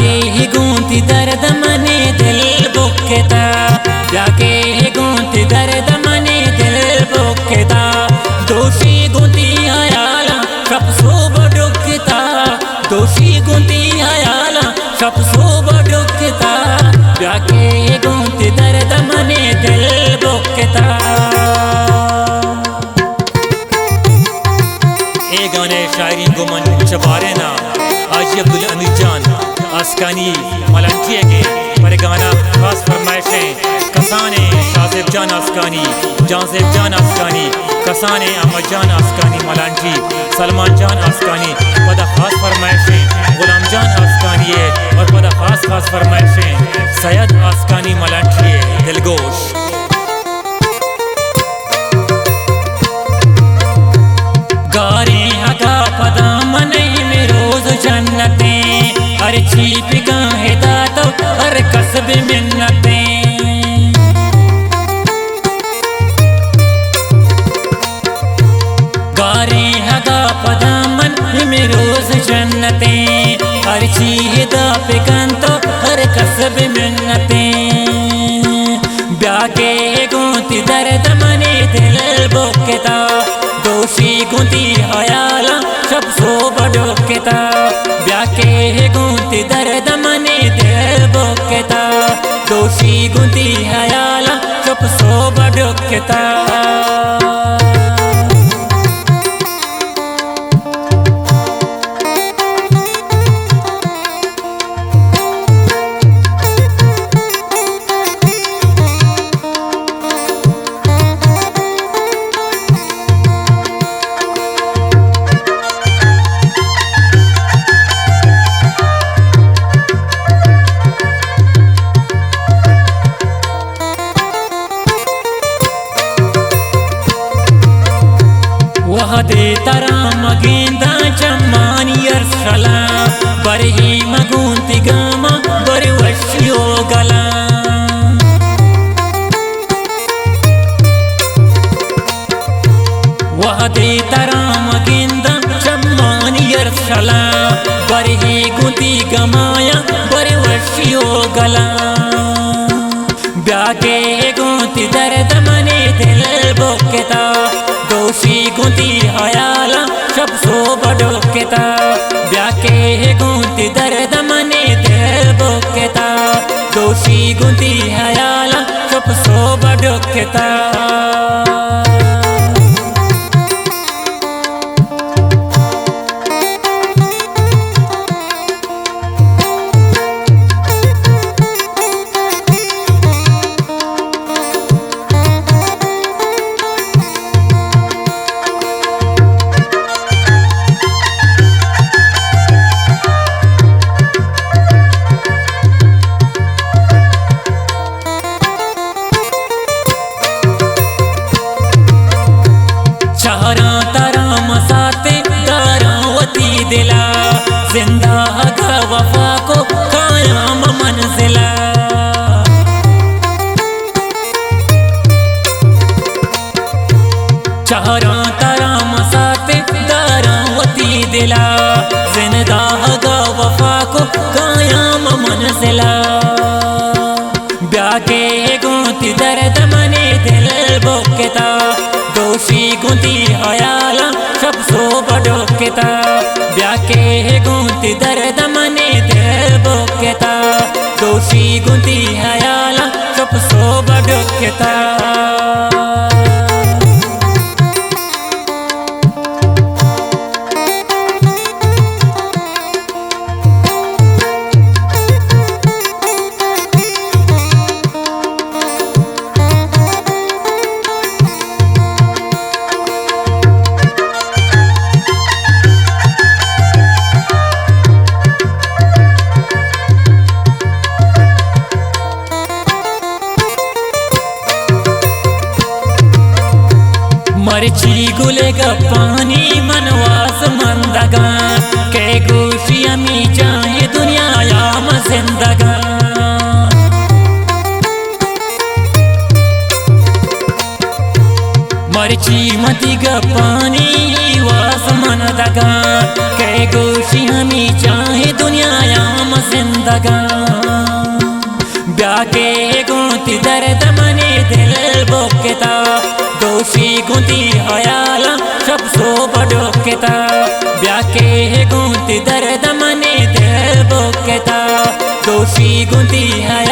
जाके गूंथी दर्द मने दिल बुकता जाके गूंथी दर्द मने दिल बुकता दोषी गूंथी आयाला सब सोब डुकता दोषी गूंथी आयाला सब सोब डुकता जाके गूंथी दर्द मने दिल बुकता। ए गाने शायरी गुमन शबारे ना आज अब्दुल अमीर जान आस्कानी मलंटिया के पर गाना खास फरमाइशें कसाने शाहजेब जान आस्कानी जानजेब जान आस्कानी कसाने अहमद जान आस्कानी मलंटी सलमान जान आस्कानी पदा खास फरमाइशें गुलाम जान आस्कानी है और पदा खास फरमाइशें सैयद आस्कानी मलंटी है दिलगोश। गारे हगा पदा मने में रोज जन्नतें हर चीप गाहे दातो हर कसब मिन्नतें गारे हगा पदा मन में रोज जन्नतें हर चीज दा पिकंतो हर कसब मिन्नतें ब्याके गूंथी दर्द मने दिल बुकता दोषी गूंथी हयाला सब सोब डुकता ब्याके गूंथी दर्द मने दिल बुकता दोषी गूंथी हयाला सब सोब डुकता। दे तरा मगेंदा चम्मानी अरसला बरही मगूंती गामा बर वशियो गला वह दे तरा मगेंदा चम्मानी अरसला बरही गुंती गमाया बर वशियो गला ब्याके गूंथी दर्द मने दिल बुकता दोषी गूंथी हयाला सब सोब डुकता ब्याके गूंथी दर्द मने दिल बुकता दोषी गूंथी हयाला सब सोब डुकता। दिला जिंदा का वफा को कायम मंजिला चारों तरह मसाते दारावती दिला जिंदा का वफा को कायम मंजिला ब्याके गूंथी दर्द मने दिल बुकता दोषी गूंथी हयाला सब सोब डुकता ब्याके गूंथी दर्द मने दिल बुकता दोषी गूंथी हयाला सब सोब डुकता। मरची गुले का पानी मनवास मंदगा के गोशी अमी चाहे दुनिया याम जिंदगा मरची मती का पानी वास मन दगा के गोशी अमी चाहे दुनिया याम نام زندگان بیا کے گونتی درد منی دل بوکتا دوشی گونتی حیالا شب سو بڑوکتا بیا کے گونتی درد منی دل بوکتا دوشی گونتی حیالا